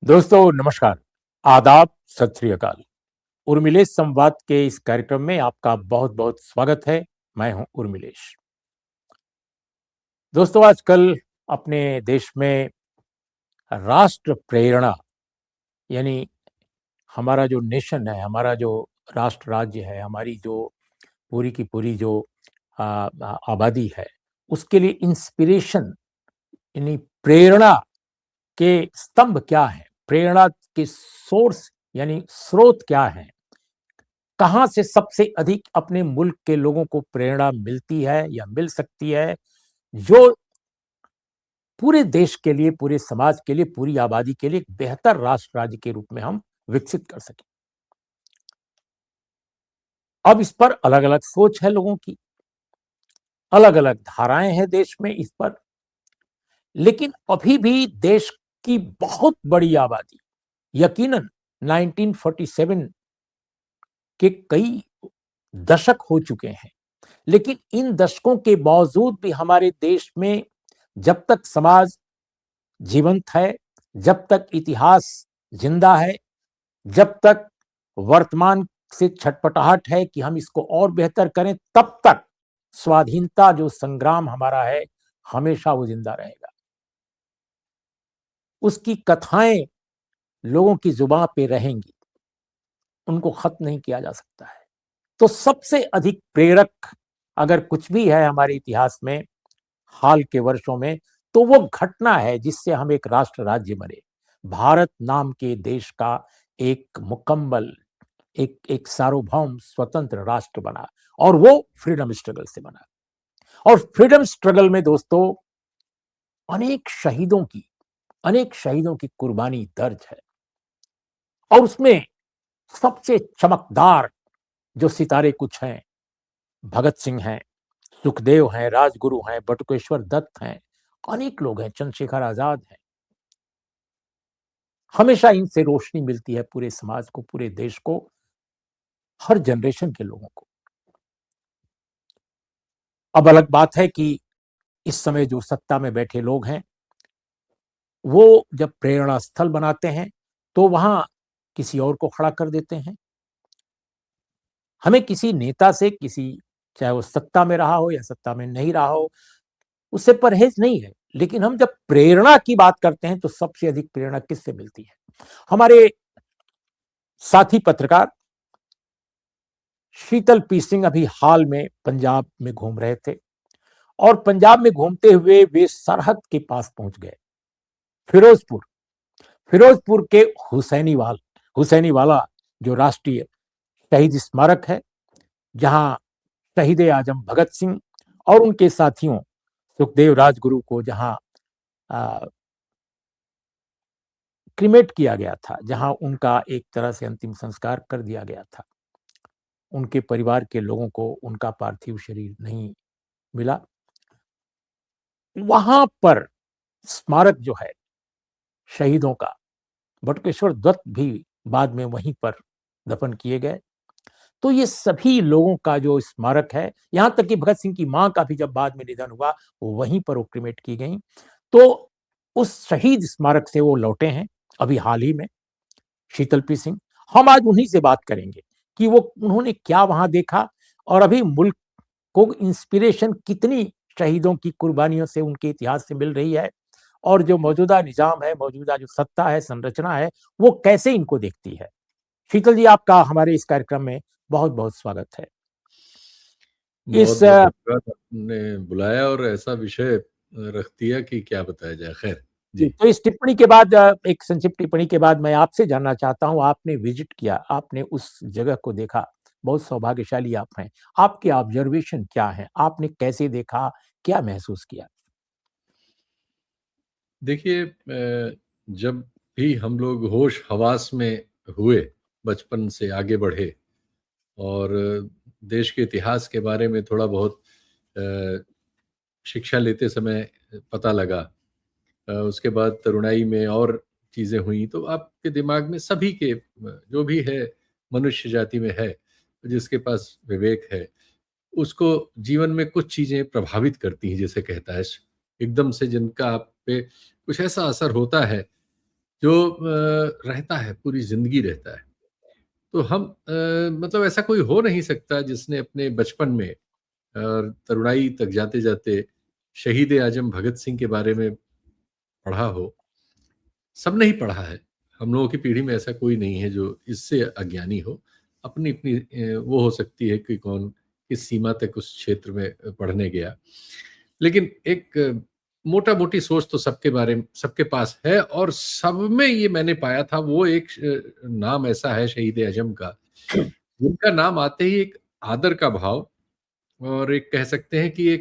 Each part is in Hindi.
दोस्तों नमस्कार, आदाब, सत श्री अकाल। उर्मिलेश संवाद के इस कार्यक्रम में आपका बहुत-बहुत स्वागत है। मैं हूं उर्मिलेश। दोस्तों आजकल अपने देश में राष्ट्र प्रेरणा यानी हमारा जो नेशन है, हमारा जो राष्ट्र राज्य है, हमारी जो पूरी की पूरी जो आबादी है, उसके लिए इंस्पिरेशन यानी प्रेरणा के स्तंभ क्या हैं? प्रेरणा के सोर्स यानी स्रोत क्या हैं? कहाँ से सबसे अधिक अपने मुल्क के लोगों को प्रेरणा मिलती है या मिल सकती है, जो पूरे देश के लिए, पूरे समाज के लिए, पूरी आबादी के लिए एक बेहतर राष्ट्र राज्य के रूप में हम विकसित कर सकें। अब इस पर अलग-अलग सोच है लोगों की, अलग-अलग धाराएँ हैं देश में इस पर, लेकिन अभी भी देश की बहुत बड़ी आबादी, यकीनन 1947 के कई दशक हो चुके हैं। लेकिन इन दशकों के बावजूद भी हमारे देश में जब तक समाज जीवंत है, जब तक इतिहास जिंदा है, जब तक वर्तमान से छटपटाहट है कि हम इसको और बेहतर करें, तब तक स्वाधीनता जो संग्राम हमारा है, हमेशा वो जिंदा रहेगा। उसकी कथाएं लोगों की जुबान पे रहेंगी, उनको खत्म नहीं किया जा सकता है। तो सबसे अधिक प्रेरक अगर कुछ भी है हमारे इतिहास में हाल के वर्षों में, तो वो घटना है जिससे हम एक राष्ट्र राज्य बने। भारत नाम के देश का एक मुकम्मल, एक एक सार्वभौम स्वतंत्र राष्ट्र बना और वो फ्रीडम स्ट्रगल से बना। और फ्रीडम स्ट्रगल में दोस्तों अनेक शहीदों की कुर्बानी दर्ज है। और उसमें सबसे चमकदार जो सितारे कुछ हैं, भगत सिंह हैं, सुखदेव हैं, राजगुरु हैं, बटुकेश्वर दत्त हैं, अनेक लोग हैं, चंद्रशेखर आजाद हैं। हमेशा इनसे रोशनी मिलती है पूरे समाज को, पूरे देश को, हर जनरेशन के लोगों को। अब अलग बात है कि इस समय जो सत्ता में बैठे लोग हैं, वो जब प्रेरणा स्थल बनाते हैं, तो वहां किसी और को खड़ा कर देते हैं। हमें किसी नेता से चाहे वो सत्ता में रहा हो या सत्ता में नहीं रहा हो, उससे परहेज नहीं है। लेकिन हम जब प्रेरणा की बात करते हैं, तो सबसे अधिक प्रेरणा किससे मिलती है? हमारे साथी पत्रकार शीतल पी सिंह अभी हाल में पंजाब में घूम रहे थे और पंजाब में घूमते हुए वे सरहद के पास पहुंच गए, फिरोजपुर। फिरोजपुर के हुसैनी वाला जो राष्ट्रीय शहीद स्मारक है, जहां शहीद आजम भगत सिंह और उनके साथियों सुखदेव राजगुरु को जहां क्रिमेट किया गया था, जहां उनका एक तरह से अंतिम संस्कार कर दिया गया था, उनके परिवार के लोगों को उनका पार्थिव शरीर नहीं मिला। वहां पर स्मारक जो है शहीदों का, बटुकेश्वर दत्त भी बाद में वहीं पर दफन किए गए। तो ये सभी लोगों का जो स्मारक है, यहां तक कि भगत सिंह की मां का भी जब बाद में निधन हुआ, वो वहीं पर वो क्रिमेट की गई। तो उस शहीद स्मारक से वो लौटे हैं अभी हाल ही में, शीतल पी सिंह। हम आज उन्हीं से बात करेंगे कि वो उन्होंने क्या वहां देखा और अभी मुल्क को इंस्पिरेशन कितनी शहीदों की कुर्बानियों से, उनके इतिहास से मिल रही है, और जो मौजूदा निजाम है, मौजूदा जो सत्ता है, संरचना है, वो कैसे इनको देखती है। शीतल जी, आपका हमारे इस कार्यक्रम में बहुत-बहुत स्वागत है। बहुत इस बहुत धन्यवाद, आपने बुलाया और ऐसा विषय रख दिया कि क्या बताया जाए। खैर जी। तो इस टिप्पणी के बाद एक संक्षिप्त टिप्पणी के बाद मैं आपसे जानना चाहता हूँ, आपने विजिट किया, आपने उस जगह को देखा, बहुत सौभाग्यशाली आप हैं। आपके ऑब्जर्वेशन क्या हैं? आपने कैसे देखा? क्या महसूस किया? देखिए, जब भी हम लोग होश हवास में हुए, बचपन से आगे बढ़े और देश के इतिहास के बारे में थोड़ा बहुत अ, शिक्षा लेते समय पता लगा। उसके बाद तरुणाई में और चीज़ें हुई, तो आपके दिमाग में सभी के जो भी है, मनुष्य जाति में है, जिसके पास विवेक है, उसको जीवन में कुछ चीज़ें प्रभावित करती हैं, जैसे कहता है, एकदम से जिनका आप पे कुछ ऐसा असर होता है जो रहता है, पूरी जिंदगी रहता है। तो हम मतलब ऐसा कोई हो नहीं सकता जिसने अपने बचपन में और तरुणाई तक जाते जाते शहीद आजम भगत सिंह के बारे में पढ़ा हो। सबने ही पढ़ा है। हम लोगों की पीढ़ी में ऐसा कोई नहीं है जो इससे अज्ञानी हो। अपनी अपनी वो हो सकती है कि कौन किस सीमा तक उस क्षेत्र में पढ़ने गया। लेकिन एक मोटा मोटी सोच तो सबके बारे में सबके पास है, और सब में ये मैंने पाया था वो एक नाम ऐसा है शहीद आजम का, जिनका नाम आते ही एक आदर का भाव, और एक कह सकते हैं कि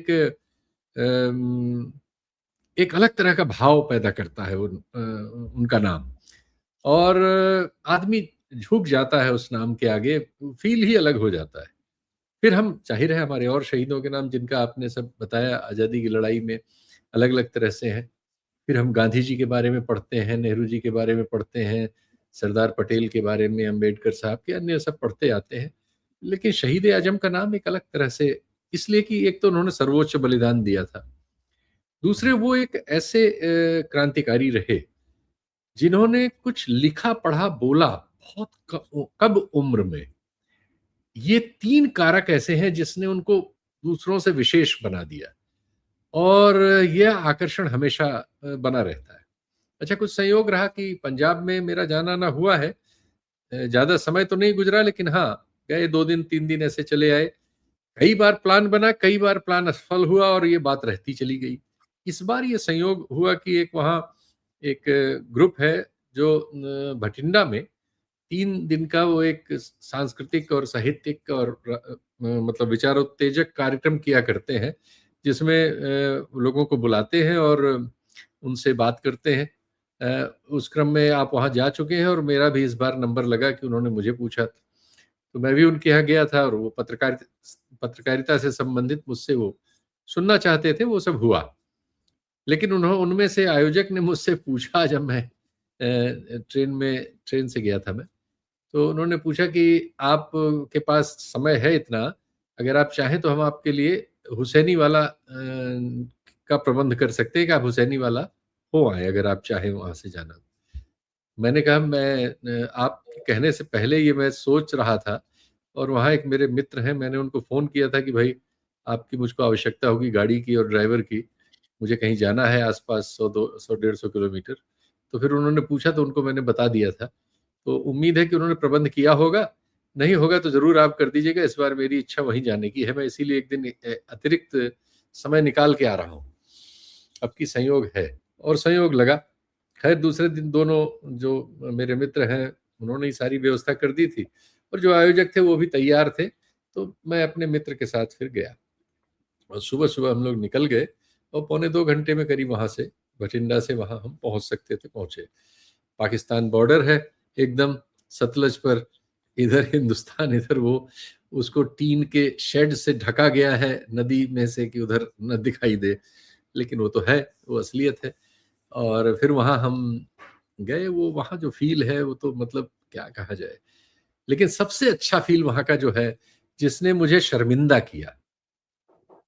अम, एक अलग तरह का भाव पैदा करता है उनका नाम। और आदमी झुक जाता है उस नाम के आगे, फील ही अलग हो जाता है। फिर हम जाहिर है हमारे और शहीदों के नाम जिनका आपने सब बताया आज़ादी की लड़ाई में अलग अलग तरह से हैं। फिर हम गांधी जी के बारे में पढ़ते हैं, नेहरू जी के बारे में पढ़ते हैं, सरदार पटेल के बारे में, अंबेडकर साहब के, अन्य सब पढ़ते आते हैं। लेकिन शहीद आजम का नाम एक अलग तरह से, इसलिए कि एक तो उन्होंने सर्वोच्च बलिदान दिया था, दूसरे वो एक ऐसे क्रांतिकारी रहे जिन्होंने कुछ लिखा पढ़ा बोला बहुत कब उम्र में। ये 3 कारक ऐसे हैं जिसने उनको दूसरों से विशेष बना दिया, और यह आकर्षण हमेशा बना रहता है। अच्छा, कुछ संयोग रहा कि पंजाब में मेरा जाना-आना हुआ है। ज़्यादा समय तो नहीं गुज़रा, लेकिन हाँ, गए 2 दिन 3 दिन ऐसे चले आए। कई बार प्लान बना, कई बार प्लान असफल हुआ, और ये बात रहती चली गई। इस बार ये संयोग हुआ कि एक वहाँ एक ग्रुप है जो भटिंडा में 3 दिन का वो एक सांस्कृतिक और साहित्यिक और मतलब विचारोत्तेजक कार्यक्रम किया करते हैं, जिसमें लोगों को बुलाते हैं और उनसे बात करते हैं। उस क्रम में आप वहाँ जा चुके हैं, और मेरा भी इस बार नंबर लगा कि उन्होंने मुझे पूछा। तो मैं भी उनके यहाँ गया था, और वो पत्रकारिता से संबंधित मुझसे वो सुनना चाहते थे, वो सब हुआ। लेकिन उनमें से आयोजक ने मुझसे पूछा, जब मैं ट्रेन से गया था मैं, तो उन्होंने पूछा कि आप के पास समय है इतना, अगर आप चाहें तो हम आपके लिए हुसैनी वाला का प्रबंध कर सकते हैं कि आप हुसैनी वाला हो आए, अगर आप चाहें वहाँ से जाना। मैंने कहा मैं आपके कहने से पहले ये मैं सोच रहा था, और वहाँ एक मेरे मित्र हैं, मैंने उनको फ़ोन किया था कि भाई आपकी मुझको आवश्यकता होगी गाड़ी की और ड्राइवर की, मुझे कहीं जाना है आस-पास 100 डेढ़ 100 किलोमीटर। तो फिर उन्होंने पूछा तो उनको मैंने बता दिया था। तो उम्मीद है कि उन्होंने प्रबंध किया होगा, नहीं होगा तो ज़रूर आप कर दीजिएगा। इस बार मेरी इच्छा वहीं जाने की है, मैं इसीलिए एक दिन अतिरिक्त समय निकाल के आ रहा हूँ। अब की संयोग है, और संयोग लगा। खैर दूसरे दिन दोनों जो मेरे मित्र हैं उन्होंने ही सारी व्यवस्था कर दी थी, और जो आयोजक थे वो भी तैयार थे। तो मैं अपने मित्र के साथ फिर गया, और सुबह-सुबह हम लोग निकल गए, और पौने 2 घंटे में करीब वहाँ से, बठिंडा से वहाँ हम पहुँच सकते थे, पहुँचे। पाकिस्तान बॉर्डर है एकदम सतलज पर, इधर हिंदुस्तान, इधर वो, उसको टीन के शेड से ढका गया है नदी में से कि उधर न दिखाई दे, लेकिन वो तो है, वो असलियत है। और फिर वहाँ हम गए, वो वहाँ जो फ़ील है वो तो मतलब क्या कहा जाए। लेकिन सबसे अच्छा फ़ील वहाँ का जो है, जिसने मुझे शर्मिंदा किया,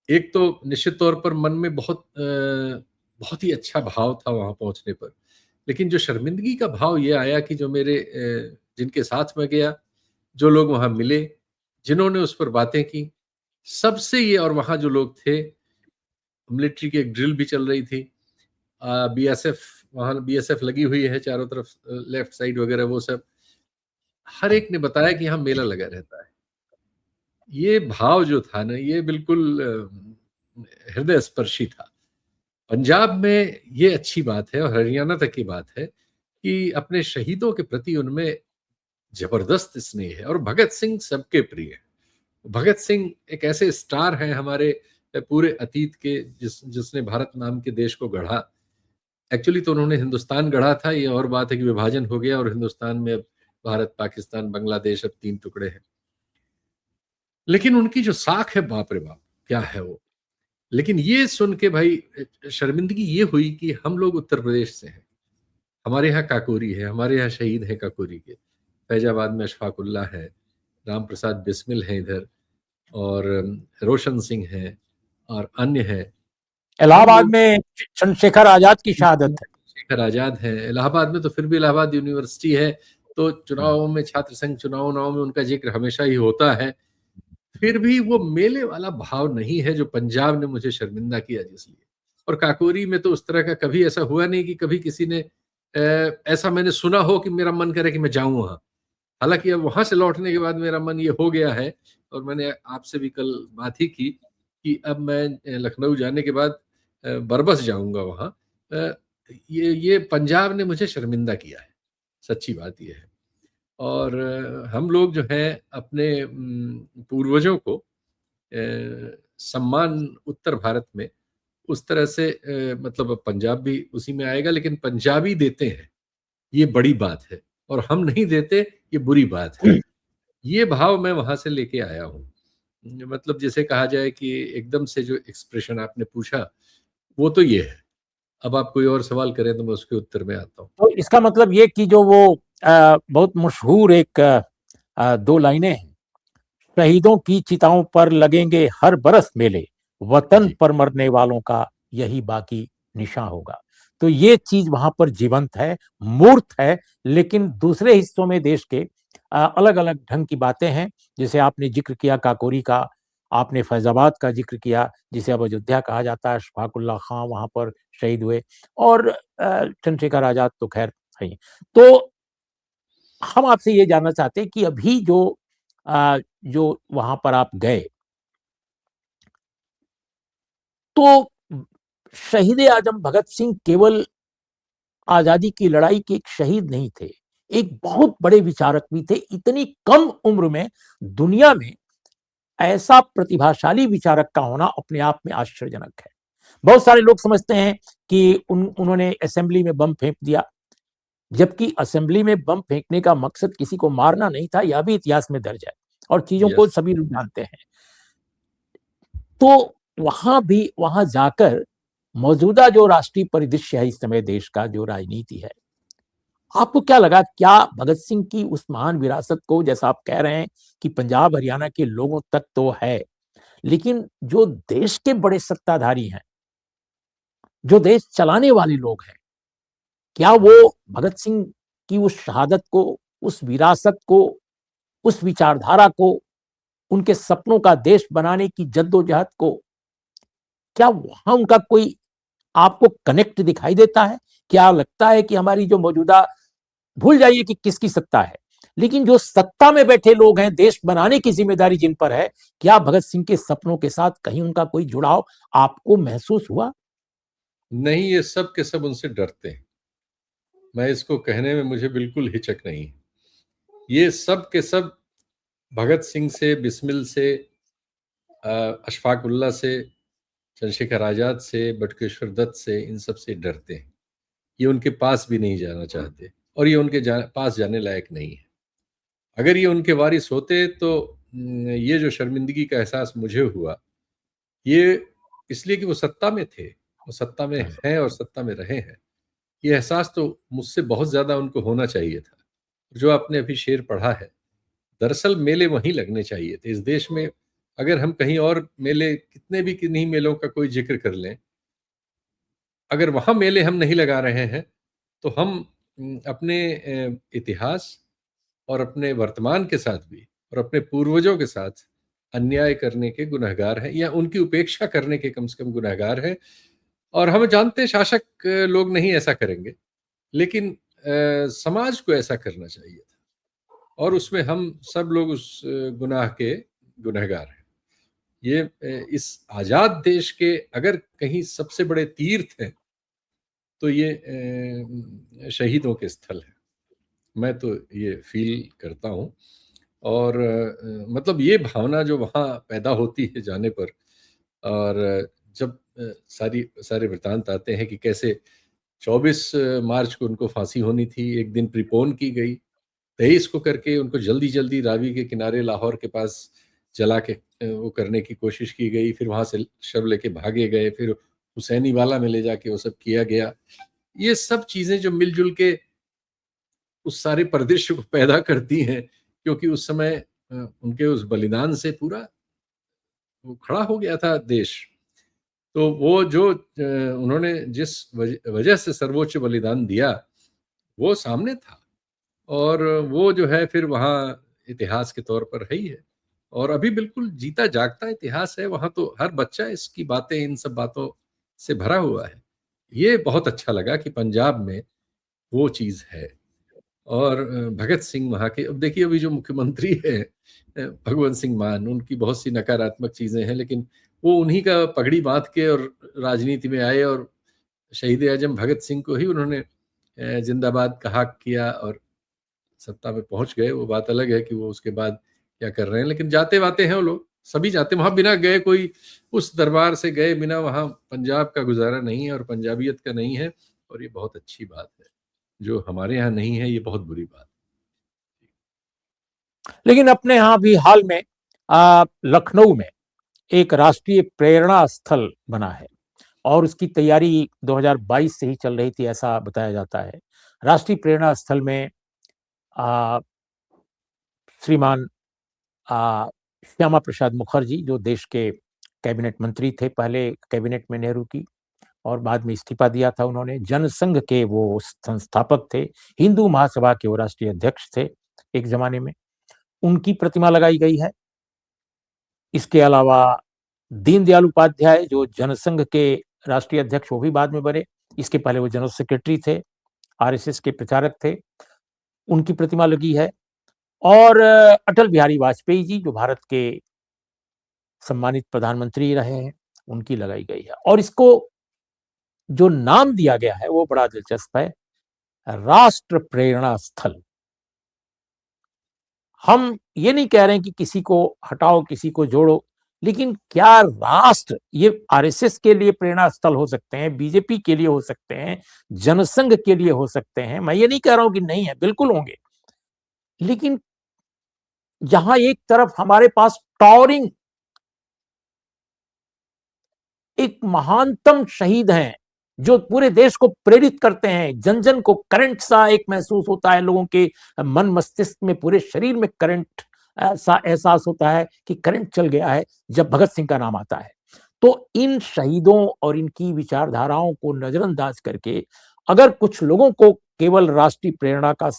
एक तो निश्चित तौर पर मन में बहुत ही अच्छा भाव था वहाँ पहुँचने पर। लेकिन जो शर्मिंदगी का भाव ये आया कि जो मेरे जिनके साथ मैं गया, जो लोग वहाँ मिले, जिन्होंने उस पर बातें की, सबसे ये, और वहाँ जो लोग थे, मिलिट्री की एक ड्रिल भी चल रही थी। बीएसएफ, वहाँ बीएसएफ लगी हुई है चारों तरफ, लेफ्ट साइड वगैरह वो सब। हर एक ने बताया कि यहाँ मेला लगा रहता है। ये भाव जो था ना, ये बिल्कुल हृदय स्पर्शी था। पंजाब में ये अच्छी बात है, और हरियाणा तक की बात है कि अपने शहीदों के प्रति उनमें जबरदस्त स्नेह है, और भगत सिंह सबके प्रिय है। भगत सिंह एक ऐसे स्टार हैं हमारे पूरे अतीत के, जिसने भारत नाम के देश को गढ़ा। एक्चुअली तो उन्होंने हिंदुस्तान गढ़ा था, ये और बात है कि विभाजन हो गया, और हिंदुस्तान में अब भारत, पाकिस्तान, बांग्लादेश अब 3 टुकड़े हैं। लेकिन उनकी जो साख है, बाप रे बाप, क्या है वो। लेकिन ये सुन के भाई शर्मिंदगी ये हुई कि हम लोग उत्तर प्रदेश से हैं, हमारे यहाँ काकोरी है, हमारे यहाँ शहीद हैं काकोरी के। फैजाबाद में अशफाक उल्लाह है, राम प्रसाद बिस्मिल हैं इधर, और रोशन सिंह हैं, और अन्य हैं। हम इलाहाबाद लोग में चंद्रशेखर आजाद की शहादत है। चंद्रशेखर आजाद हैं, इलाहाबाद में तो फिर भी इलाहाबाद यूनिवर्सिटी है, तो चुनावों में, छात्र संघ चुनाव में उनका जिक्र हमेशा ही होता है। फिर भी वो मेले वाला भाव नहीं है जो पंजाब ने मुझे शर्मिंदा किया जिस लिए। और काकोरी में तो उस तरह का कभी ऐसा हुआ नहीं कि कभी किसी ने ऐसा मैंने सुना हो कि मेरा मन करे कि मैं जाऊं वहां। हालांकि अब वहां से लौटने के बाद मेरा मन ये हो गया है, और मैंने आपसे भी कल बात ही की कि अब मैं लखनऊ जाने के बाद बरबस जाऊंगा वहां। ये पंजाब ने मुझे शर्मिंदा किया है, सच्ची बात ये है। और हम लोग जो है अपने पूर्वजों को सम्मान उत्तर भारत में उस तरह से, मतलब अब पंजाब भी उसी में आएगा, लेकिन पंजाबी देते हैं ये बड़ी बात है, और हम नहीं देते ये बुरी बात है। ये भाव मैं वहां से लेके आया हूँ। मतलब जैसे कहा जाए कि एकदम से जो एक्सप्रेशन आपने पूछा वो तो ये है। अब आप कोई और सवाल करें तो मैं उसके उत्तर में आता हूँ। तो इसका मतलब ये कि जो वो बहुत मशहूर एक दो लाइनें हैं, शहीदों की चिताओं पर लगेंगे हर बरस मेले, वतन जी। पर मरने वालों का यही बाकी निशान होगा। तो ये चीज वहां पर जीवंत है, मूर्त है। लेकिन दूसरे हिस्सों में देश के अलग अलग ढंग की बातें हैं। जैसे आपने जिक्र किया काकोरी का, आपने फैजाबाद का जिक्र किया, जिसे अब अयोध्या कहा जाता है। अशफाकुल्ला खां वहां पर शहीद हुए, और चंद्रशेखर आजाद तो खैर है। तो हम आपसे ये जानना चाहते हैं कि अभी जो वहां पर आप गए, तो शहीद आजम भगत सिंह केवल आजादी की लड़ाई के एक शहीद नहीं थे, एक बहुत बड़े विचारक भी थे। इतनी कम उम्र में दुनिया में ऐसा प्रतिभाशाली विचारक का होना अपने आप में आश्चर्यजनक है। बहुत सारे लोग समझते हैं कि उन्होंने असेंबली में बम फेंक दिया, जबकि असेंबली में बम फेंकने का मकसद किसी को मारना नहीं था। यह भी इतिहास में दर्ज है और चीजों को यस। सभी लोग जानते हैं। तो वहां जाकर मौजूदा जो राष्ट्रीय परिदृश्य है इस समय, देश का जो राजनीति है, आपको क्या लगा? क्या भगत सिंह की उस महान विरासत को, जैसा आप कह रहे हैं कि पंजाब हरियाणा के लोगों तक तो है, लेकिन जो देश के बड़े सत्ताधारी हैं, जो देश चलाने वाले लोग हैं, क्या वो भगत सिंह की उस शहादत को, उस विरासत को, उस विचारधारा को, उनके सपनों का देश बनाने की जद्दोजहद को, क्या वहां उनका कोई आपको कनेक्ट दिखाई देता है? क्या लगता है कि हमारी जो मौजूदा, भूल जाइए कि किसकी सत्ता है, लेकिन जो सत्ता में बैठे लोग हैं, देश बनाने की जिम्मेदारी जिन पर है, क्या भगत सिंह के सपनों के साथ कहीं उनका कोई जुड़ाव आपको महसूस हुआ? नहीं, ये सब के सब उनसे डरते हैं। मैं इसको कहने में मुझे बिल्कुल हिचक नहीं है। ये सब के सब भगत सिंह से, बिस्मिल से, अशफाक उल्लाह से, चंद्रशेखर आजाद से, बटुकेश्वर दत्त से, इन सब से डरते हैं। ये उनके पास भी नहीं जाना चाहते, और ये उनके पास जाने लायक नहीं है। अगर ये उनके वारिस होते तो ये जो शर्मिंदगी का एहसास मुझे हुआ, ये इसलिए कि वो सत्ता में थे, वो सत्ता में हैं और सत्ता में रहे हैं। ये एहसास तो मुझसे बहुत ज्यादा उनको होना चाहिए था। जो आपने अभी शेर पढ़ा है, दरअसल मेले वहीं लगने चाहिए थे इस देश में। अगर हम कहीं और मेले, कितने भी किन्हीं मेलों का कोई जिक्र कर लें, अगर वहां मेले हम नहीं लगा रहे हैं तो हम अपने इतिहास और अपने वर्तमान के साथ भी, और अपने पूर्वजों के साथ अन्याय करने के गुनहगार हैं, या उनकी उपेक्षा करने के कम से कम गुनहगार हैं। और हम जानते हैं शासक लोग नहीं ऐसा करेंगे, लेकिन समाज को ऐसा करना चाहिए था, और उसमें हम सब लोग उस गुनाह के गुनहगार हैं। ये इस आजाद देश के अगर कहीं सबसे बड़े तीर्थ हैं तो ये शहीदों के स्थल है। मैं तो ये फील करता हूँ। और मतलब ये भावना जो वहाँ पैदा होती है जाने पर, और जब सारे वृतांत आते हैं कि कैसे 24 मार्च को उनको फांसी होनी थी, एक दिन प्रीपोन की गई, 23 को करके उनको जल्दी जल्दी रावी के किनारे लाहौर के पास जला के वो करने की कोशिश की गई, फिर वहां से शव लेके भागे गए, फिर हुसैनी वाला में ले जाके वो सब किया गया। ये सब चीजें जो मिलजुल के उस सारे परिदृश्य को पैदा करती हैं, क्योंकि उस समय उनके उस बलिदान से पूरा वो खड़ा हो गया था देश। तो वो जो उन्होंने जिस वजह से सर्वोच्च बलिदान दिया, वो सामने था, और वो जो है फिर वहाँ इतिहास के तौर पर है ही है, और अभी बिल्कुल जीता जागता इतिहास है। वहाँ तो हर बच्चा इसकी बातें, इन सब बातों से भरा हुआ है। ये बहुत अच्छा लगा कि पंजाब में वो चीज़ है। और भगत सिंह वहाँ के, अब देखिए अभी जो मुख्यमंत्री है भगवंत सिंह मान, उनकी बहुत सी नकारात्मक चीज़ें हैं, लेकिन वो उन्हीं का पगड़ी बांध के और राजनीति में आए, और शहीद आजम भगत सिंह को ही उन्होंने जिंदाबाद कहा किया, और सत्ता में पहुंच गए। वो बात अलग है कि वो उसके बाद क्या कर रहे हैं, लेकिन जाते वाते हैं वो लोग, सभी जाते, वहां बिना गए, कोई उस दरबार से गए बिना वहां पंजाब का गुजारा नहीं है और पंजाबियत का नहीं है। और ये बहुत अच्छी बात है, जो हमारे यहाँ नहीं है, ये बहुत बुरी बात लेकिन अपने यहाँ भी हाल में लखनऊ में एक राष्ट्रीय प्रेरणा स्थल बना है और उसकी तैयारी 2022 से ही चल रही थी, ऐसा बताया जाता है। राष्ट्रीय प्रेरणा स्थल में आ, श्रीमान श्यामा प्रसाद मुखर्जी, जो देश के कैबिनेट मंत्री थे पहले कैबिनेट में नेहरू की, और बाद में इस्तीफा दिया था उन्होंने, जनसंघ के वो संस्थापक थे, हिंदू महासभा के वो राष्ट्रीय अध्यक्ष थे एक जमाने में, उनकी प्रतिमा लगाई गई है। इसके अलावा दीनदयाल उपाध्याय, जो जनसंघ के राष्ट्रीय अध्यक्ष, वो भी बाद में बने, इसके पहले वो जनरल सेक्रेटरी थे, आरएसएस के प्रचारक थे, उनकी प्रतिमा लगी है। और अटल बिहारी वाजपेयी जी, जो भारत के सम्मानित प्रधानमंत्री रहे हैं, उनकी लगाई गई है। और इसको जो नाम दिया गया है वो बड़ा दिलचस्प है, राष्ट्र प्रेरणा स्थल। हम ये नहीं कह रहे हैं कि किसी को हटाओ किसी को जोड़ो, लेकिन क्या राष्ट्र, ये आरएसएस के लिए प्रेरणा स्थल हो सकते हैं, बीजेपी के लिए हो सकते हैं, जनसंघ के लिए हो सकते हैं, मैं ये नहीं कह रहा हूं कि नहीं है, बिल्कुल होंगे। लेकिन जहां एक तरफ हमारे पास टॉवरिंग एक महानतम शहीद हैं जो पूरे देश को प्रेरित करते हैं, जन जन को करंट सा एक महसूस होता है, लोगों के मन मस्तिष्क में, पूरे शरीर में करंट सा एहसास होता है कि करंट चल गया है जब भगत सिंह का नाम आता है। तो इन शहीदों और इनकी विचारधाराओं को नजरअंदाज करके अगर कुछ लोगों को केवल राष्ट्रीय प्रेरणा का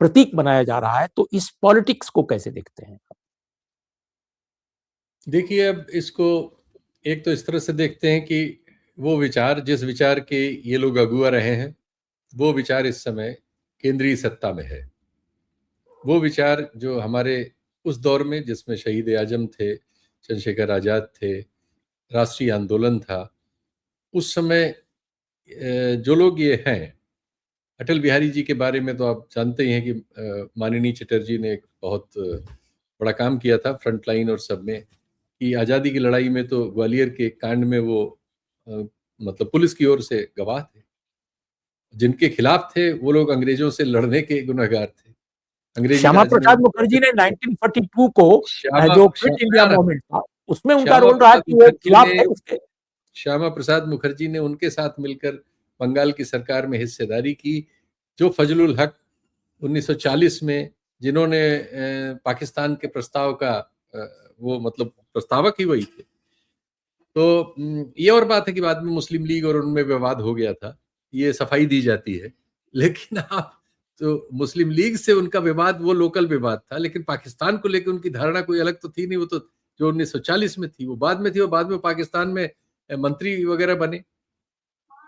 प्रतीक बनाया जा रहा है, तो इस पॉलिटिक्स को कैसे देखते हैं? देखिए, अब इसको एक तो इस तरह से देखते हैं कि वो विचार, जिस विचार के ये लोग अगुआ रहे हैं, वो विचार इस समय केंद्रीय सत्ता में है। वो विचार जो हमारे उस दौर में, जिसमें शहीद आजम थे, चंद्रशेखर आजाद थे, राष्ट्रीय आंदोलन था, उस समय जो लोग ये हैं, अटल बिहारी जी के बारे में तो आप जानते ही हैं कि माननीय चटर्जी ने एक बहुत बड़ा काम किया था फ्रंट लाइन और सब में, कि आज़ादी की लड़ाई में तो ग्वालियर के कांड में वो मतलब पुलिस की ओर से गवाह थे। जिनके खिलाफ थे वो लोग अंग्रेजों से लड़ने के गुनहगार थे। अंग्रेजी श्यामा राज में प्रसाद मुखर्जी ने 1942 को श्यामा जो क्विट इंडिया मूवमेंट था, उसमें उनका श्यामा रोल रहा प्रसाद कि वो मुखर्जी खिलाफ ने थे उसके। श्यामा प्रसाद मुखर्जी ने उनके साथ मिलकर बंगाल की सरकार में हिस्सेदारी की, जो फजलुल हक 1940 में, जिन्होंने पाकिस्तान के प्रस्ताव का वो मतलब प्रस्तावक ही वही थे। तो ये और बात है कि बाद में मुस्लिम लीग और उनमें विवाद हो गया था, ये सफाई दी जाती है। लेकिन आप तो मुस्लिम लीग से उनका विवाद वो लोकल विवाद था, लेकिन पाकिस्तान को लेकर उनकी धारणा कोई अलग तो थी नहीं। वो तो जो 1940 में थी वो बाद में थी, और बाद में पाकिस्तान में मंत्री वगैरह बने,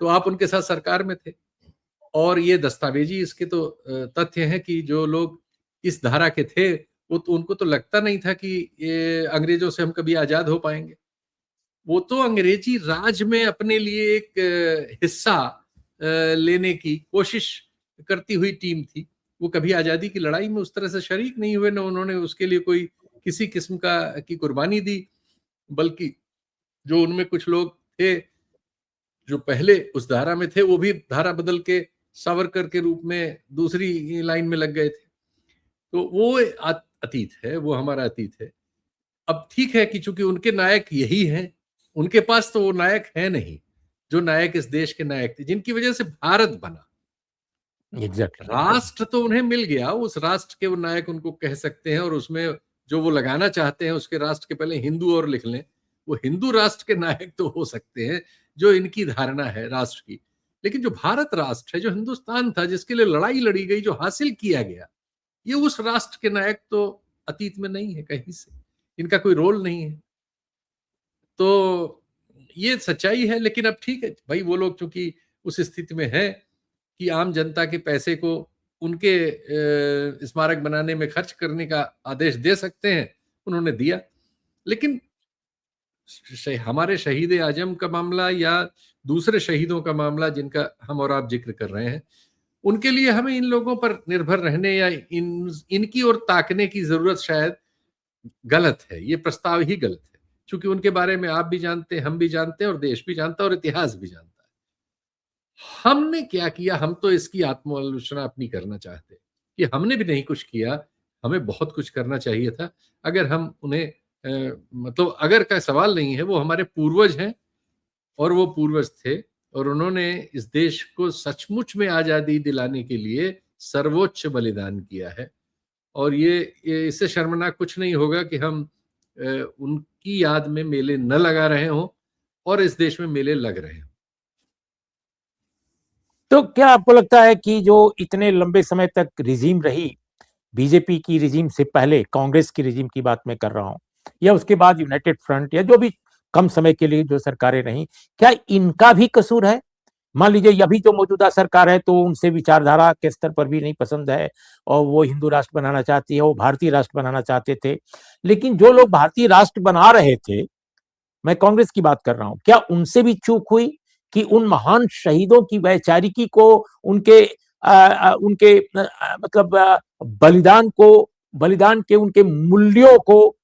तो आप उनके साथ सरकार में थे। और ये दस्तावेजी इसके तो तथ्य हैं कि जो लोग इस धारा के थे, वो तो उनको तो लगता नहीं था कि ये अंग्रेजों से हम कभी आजाद हो पाएंगे। वो तो अंग्रेजी राज में अपने लिए एक हिस्सा लेने की कोशिश करती हुई टीम थी। वो कभी आज़ादी की लड़ाई में उस तरह से शरीक नहीं हुए, न उन्होंने उसके लिए कोई किसी किस्म का की कुर्बानी दी, बल्कि जो उनमें कुछ लोग थे जो पहले उस धारा में थे, वो भी धारा बदल के सावरकर के रूप में दूसरी लाइन में लग गए थे। तो वो अतीत है, वो हमारा अतीत है। अब ठीक है कि चूंकि उनके नायक यही हैं, उनके पास तो वो नायक है नहीं जो नायक इस देश के नायक थे, जिनकी वजह से भारत बना। एग्जैक्टली। राष्ट्र तो उन्हें मिल गया, उस राष्ट्र के वो नायक उनको कह सकते हैं, और उसमें जो वो लगाना चाहते हैं उसके राष्ट्र के पहले हिंदू और लिख लें, वो हिंदू राष्ट्र के नायक तो हो सकते हैं जो इनकी धारणा है राष्ट्र की, लेकिन जो भारत राष्ट्र है, जो हिंदुस्तान था, जिसके लिए लड़ाई लड़ी गई, जो हासिल किया गया, ये उस राष्ट्र के नायक तो अतीत में नहीं है कहीं से, इनका कोई रोल नहीं है। तो ये सच्चाई है, लेकिन अब ठीक है भाई, वो लोग चूंकि उस स्थिति में है कि आम जनता के पैसे को उनके स्मारक बनाने में खर्च करने का आदेश दे सकते हैं, उन्होंने दिया। लेकिन हमारे शहीद आजम का मामला या दूसरे शहीदों का मामला जिनका हम और आप जिक्र कर रहे हैं, उनके लिए हमें इन लोगों पर निर्भर रहने या इनकी ओर ताकने की जरूरत शायद गलत है। ये प्रस्ताव ही गलत है, क्योंकि उनके बारे में आप भी जानते हैं, हम भी जानते हैं, और देश भी जानता है, और इतिहास भी जानता है। हमने क्या किया, हम तो इसकी आत्मालोचना अपनी करना चाहते कि हमने भी नहीं कुछ किया, हमें बहुत कुछ करना चाहिए था। अगर हम उन्हें मतलब अगर का सवाल नहीं है, वो हमारे पूर्वज हैं, और वो पूर्वज थे, और उन्होंने इस देश को सचमुच में आजादी दिलाने के लिए सर्वोच्च बलिदान किया है। और ये इससे शर्मनाक कुछ नहीं होगा कि हम उनकी याद में मेले न लगा रहे हों और इस देश में मेले लग रहे हों। तो क्या आपको लगता है कि जो इतने लंबे समय तक रिजीम रही, बीजेपी की रिजीम से पहले कांग्रेस की रिजीम की बात मैं कर रहा हूं, या उसके बाद यूनाइटेड फ्रंट, या जो भी कम समय के लिए जो सरकारें रहीं, क्या इनका भी कसूर है? मान लीजिए अभी जो मौजूदा सरकार है, तो उनसे विचारधारा के स्तर पर भी नहीं पसंद है, और वो हिंदू राष्ट्र बनाना चाहती है, वो भारतीय राष्ट्र बनाना चाहते थे। लेकिन जो लोग भारतीय राष्ट्र बना रहे थे, मैं कांग्रेस की बात कर रहा हूं, क्या उनसे भी चूक हुई कि उन महान शहीदों की वैचारिकी को, उनके मतलब बलिदान के उनके मूल्यों को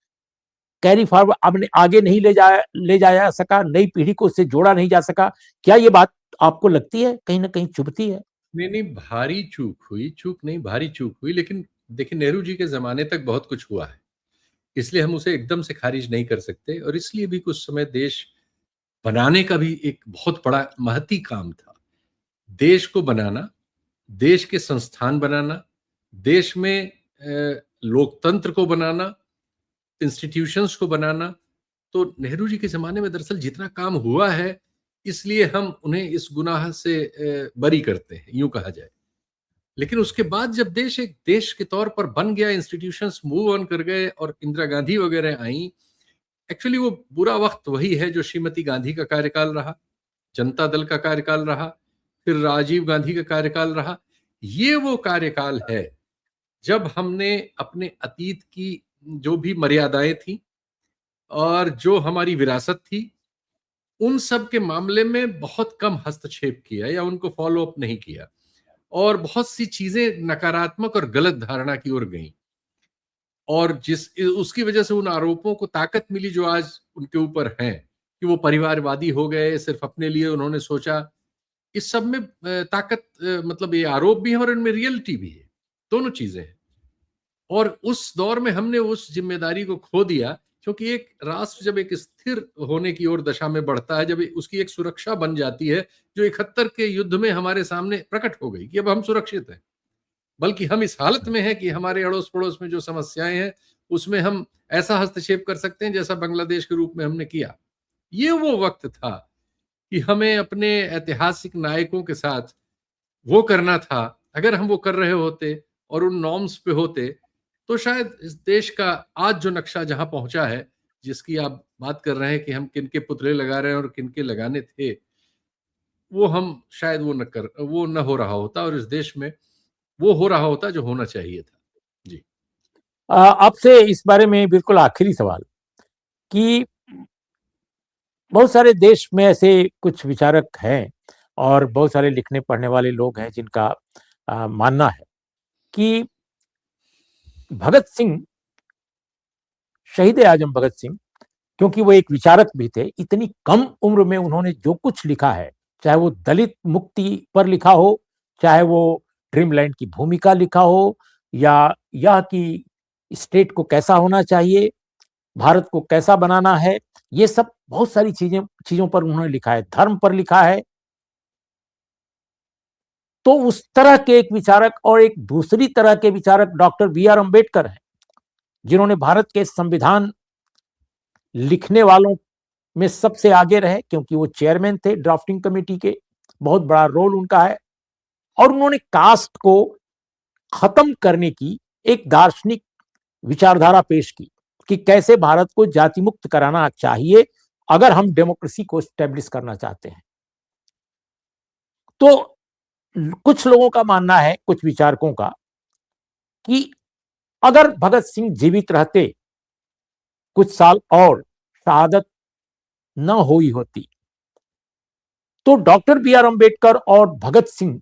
कैरी फॉरवर्ड अपने आगे नहीं ले जाया सका, नई पीढ़ी को उससे जोड़ा नहीं जा सका? क्या ये बात आपको लगती है कहीं ना कहीं चुभती है? नहीं, भारी चूक हुई, चूक नहीं भारी चूक हुई। लेकिन देखिए, नेहरू जी के जमाने तक बहुत कुछ हुआ है, इसलिए हम उसे एकदम से खारिज नहीं कर सकते। और इसलिए भी कुछ समय देश बनाने का भी एक बहुत बड़ा महती काम था। देश को बनाना, देश के संस्थान बनाना, देश में लोकतंत्र को बनाना, इंस्टीट्यूशंस को बनाना। तो नेहरू जी के ज़माने में दरअसल जितना काम हुआ है, इसलिए हम उन्हें इस गुनाह से बरी करते हैं, यूँ कहा जाए। लेकिन उसके बाद जब देश एक देश के तौर पर बन गया, इंस्टीट्यूशंस मूव ऑन कर गए और इंदिरा गांधी वगैरह आईं, एक्चुअली वो बुरा वक़्त वही है जो श्रीमती गांधी का कार्यकाल रहा, जनता दल का कार्यकाल रहा, फिर राजीव गांधी का कार्यकाल रहा। ये वो कार्यकाल है जब हमने अपने अतीत की जो भी मर्यादाएं थी और जो हमारी विरासत थी, उन सब के मामले में बहुत कम हस्तक्षेप किया या उनको फॉलो अप नहीं किया, और बहुत सी चीजें नकारात्मक और गलत धारणा की ओर गईं, और उसकी वजह से उन आरोपों को ताकत मिली जो आज उनके ऊपर हैं कि वो परिवारवादी हो गए, सिर्फ अपने लिए उन्होंने सोचा। इस सब में ताकत, मतलब ये आरोप भी है और इनमें रियलिटी भी है, दोनों चीजें हैं। और उस दौर में हमने उस जिम्मेदारी को खो दिया, क्योंकि एक राष्ट्र जब एक स्थिर होने की ओर दशा में बढ़ता है, जब उसकी एक सुरक्षा बन जाती है, जो 71 के युद्ध में हमारे सामने प्रकट हो गई कि अब हम सुरक्षित हैं, बल्कि हम इस हालत में हैं कि हमारे अड़ोस पड़ोस में जो समस्याएं हैं, उसमें हम ऐसा हस्तक्षेप कर सकते हैं जैसा बांग्लादेश के रूप में हमने किया। ये वो वक्त था कि हमें अपने ऐतिहासिक नायकों के साथ वो करना था। अगर हम वो कर रहे होते और उन नॉर्म्स पे होते, तो शायद इस देश का आज जो नक्शा जहां पहुंचा है, जिसकी आप बात कर रहे हैं कि हम किनके पुतले लगा रहे हैं और किनके लगाने थे, वो हम शायद वो न हो रहा होता, और इस देश में वो हो रहा होता जो होना चाहिए था। जी। आपसे इस बारे में बिल्कुल आखिरी सवाल कि बहुत सारे देश में ऐसे कुछ विचारक हैं, और बहुत सारे लिखने पढ़ने वाले लोग हैं, जिनका मानना है कि भगत सिंह, शहीद आजम भगत सिंह, क्योंकि वो एक विचारक भी थे, इतनी कम उम्र में उन्होंने जो कुछ लिखा है, चाहे वो दलित मुक्ति पर लिखा हो, चाहे वो ड्रीमलैंड की भूमिका लिखा हो, या यह कि स्टेट को कैसा होना चाहिए, भारत को कैसा बनाना है, ये सब बहुत सारी चीजों पर उन्होंने लिखा है, धर्म पर लिखा है। तो उस तरह के एक विचारक और एक दूसरी तरह के विचारक डॉक्टर बी आर अम्बेडकर हैं, जिन्होंने भारत के संविधान लिखने वालों में सबसे आगे रहे, क्योंकि वो चेयरमैन थे ड्राफ्टिंग कमेटी के, बहुत बड़ा रोल उनका है। और उन्होंने कास्ट को खत्म करने की एक दार्शनिक विचारधारा पेश की कि कैसे भारत को जाति मुक्त कराना चाहिए अगर हम डेमोक्रेसी को स्टैब्लिश करना चाहते हैं। तो कुछ लोगों का मानना है, कुछ विचारकों का, कि अगर भगत सिंह जीवित रहते, कुछ साल और शहादत न हुई होती, तो डॉक्टर बी आर अम्बेडकर और भगत सिंह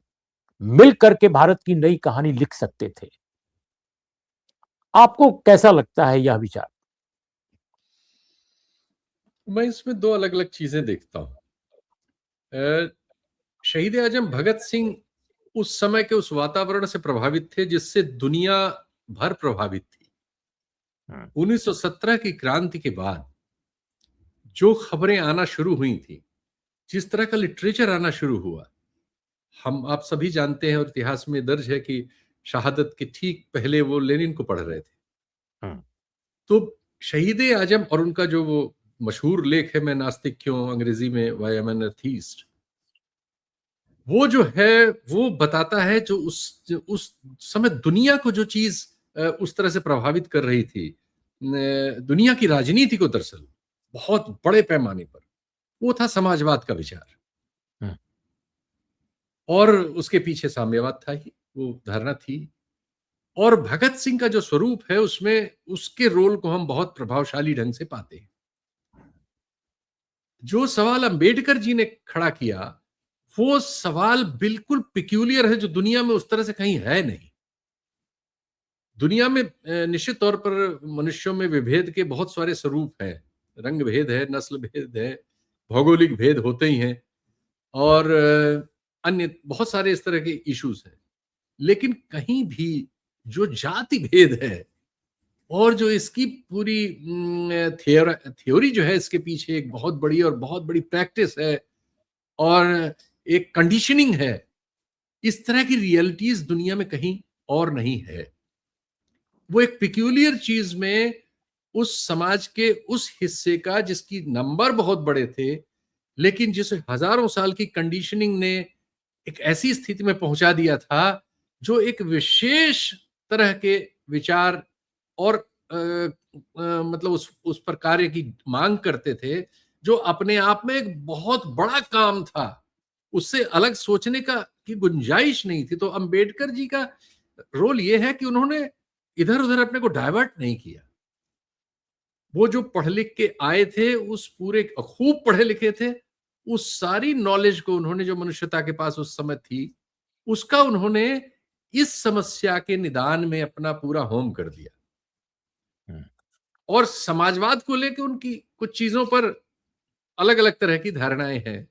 मिलकर के भारत की नई कहानी लिख सकते थे। आपको कैसा लगता है यह विचार? मैं इसमें दो अलग अलग चीजें देखता हूं। शहीद आजम भगत सिंह उस समय के उस वातावरण से प्रभावित थे जिससे दुनिया भर प्रभावित थी। 1917 की क्रांति के बाद जो खबरें आना शुरू हुई थी, जिस तरह का लिटरेचर आना शुरू हुआ, हम आप सभी जानते हैं और इतिहास में दर्ज है कि शहादत के ठीक पहले वो लेनिन को पढ़ रहे थे। तो शहीद आजम और उनका जो वो मशहूर लेख है, मैं नास्तिक क्यों, अंग्रेजी में why I am N atheist, वो जो है वो बताता है जो उस समय दुनिया को जो चीज उस तरह से प्रभावित कर रही थी, दुनिया की राजनीति को दरअसल बहुत बड़े पैमाने पर, वो था समाजवाद का विचार। और उसके पीछे साम्यवाद था ही, वो धारणा थी। और भगत सिंह का जो स्वरूप है उसमें उसके रोल को हम बहुत प्रभावशाली ढंग से पाते हैं। जो सवाल अंबेडकर जी ने खड़ा किया, वो सवाल बिल्कुल पिक्यूलियर है, जो दुनिया में उस तरह से कहीं है नहीं। दुनिया में निश्चित तौर पर मनुष्यों में विभेद के बहुत सारे स्वरूप हैं, रंग भेद है, नस्ल भेद है, भौगोलिक भेद होते ही हैं, और अन्य बहुत सारे इस तरह के इश्यूज हैं। लेकिन कहीं भी जो जाति भेद है और जो इसकी पूरी थ्योरी जो है, इसके पीछे एक बहुत बड़ी और बहुत बड़ी प्रैक्टिस है और एक कंडीशनिंग है, इस तरह की रियलिटीज दुनिया में कहीं और नहीं है। वो एक पिक्यूलियर चीज में उस समाज के उस हिस्से का जिसकी नंबर बहुत बड़े थे, लेकिन जिसे हजारों साल की कंडीशनिंग ने एक ऐसी स्थिति में पहुंचा दिया था जो एक विशेष तरह के विचार और मतलब उस पर कार्य की मांग करते थे, जो अपने आप में एक बहुत बड़ा काम था। उससे अलग सोचने का की गुंजाइश नहीं थी। तो अंबेडकर जी का रोल ये है कि उन्होंने इधर उधर अपने को डाइवर्ट नहीं किया। वो जो पढ़ लिख के आए थे, उस पूरे खूब पढ़े लिखे थे, उस सारी नॉलेज को उन्होंने, जो मनुष्यता के पास उस समय थी, उसका उन्होंने इस समस्या के निदान में अपना पूरा होम कर दिया। और समाजवाद को लेकर उनकी कुछ चीजों पर अलग अलग तरह की धारणाएं हैं,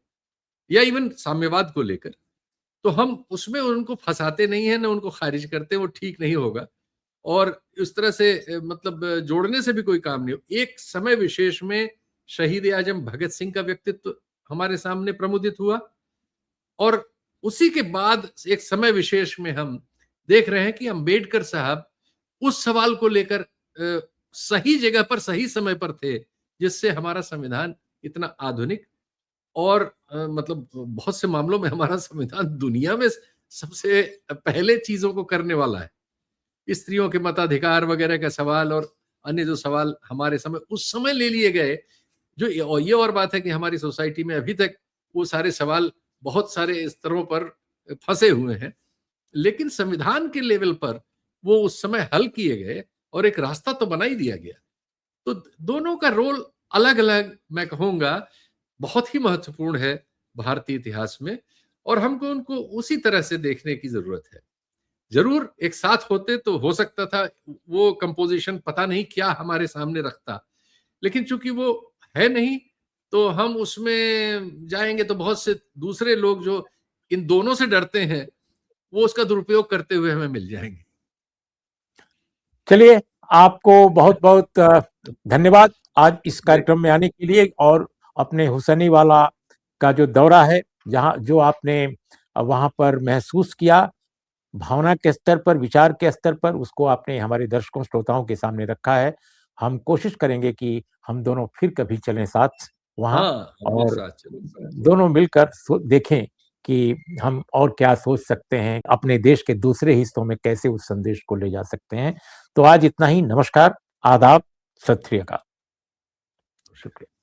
या इवन साम्यवाद को लेकर, तो हम उसमें उनको फंसाते नहीं है, ना उनको खारिज करते, वो ठीक नहीं होगा। और इस तरह से मतलब जोड़ने से भी कोई काम नहीं हो। एक समय विशेष में शहीद आजम भगत सिंह का व्यक्तित्व हमारे सामने प्रमुदित हुआ, और उसी के बाद एक समय विशेष में हम देख रहे हैं कि अंबेडकर साहब उस सवाल को लेकर सही जगह पर सही समय पर थे, जिससे हमारा संविधान इतना आधुनिक और मतलब बहुत से मामलों में हमारा संविधान दुनिया में सबसे पहले चीजों को करने वाला है। स्त्रियों के मताधिकार वगैरह का सवाल और अन्य जो सवाल हमारे समय उस समय ले लिए गए, जो ये और बात है कि हमारी सोसाइटी में अभी तक वो सारे सवाल बहुत सारे स्तरों पर फंसे हुए हैं, लेकिन संविधान के लेवल पर वो उस समय हल किए गए और एक रास्ता तो बना ही दिया गया। तो दोनों का रोल अलग अलग, मैं कहूंगा, बहुत ही महत्वपूर्ण है भारतीय इतिहास में, और हमको उनको उसी तरह से देखने की जरूरत है। जरूर एक साथ होते तो हो सकता था वो कंपोजिशन पता नहीं क्या हमारे सामने रखता, लेकिन चूंकि वो है नहीं, तो हम उसमें जाएंगे तो बहुत से दूसरे लोग जो इन दोनों से डरते हैं, वो उसका दुरुपयोग करते हुए हमें मिल जाएंगे। चलिए, आपको बहुत बहुत धन्यवाद आज इस कार्यक्रम में आने के लिए, और अपने हुसैनी वाला का जो दौरा है, जहाँ जो आपने वहां पर महसूस किया, भावना के स्तर पर, विचार के स्तर पर, उसको आपने हमारे दर्शकों श्रोताओं के सामने रखा है। हम कोशिश करेंगे कि हम दोनों फिर कभी चलें साथ। वहाँ हाँ, हम भी और साथ चलेंगे। दोनों मिलकर देखें कि हम और क्या सोच सकते हैं, अपने देश के दूसरे हिस्सों में कैसे उस संदेश को ले जा सकते हैं। तो आज इतना ही, नमस्कार, आदाब, सत श्री अकाल। शुक्रिया।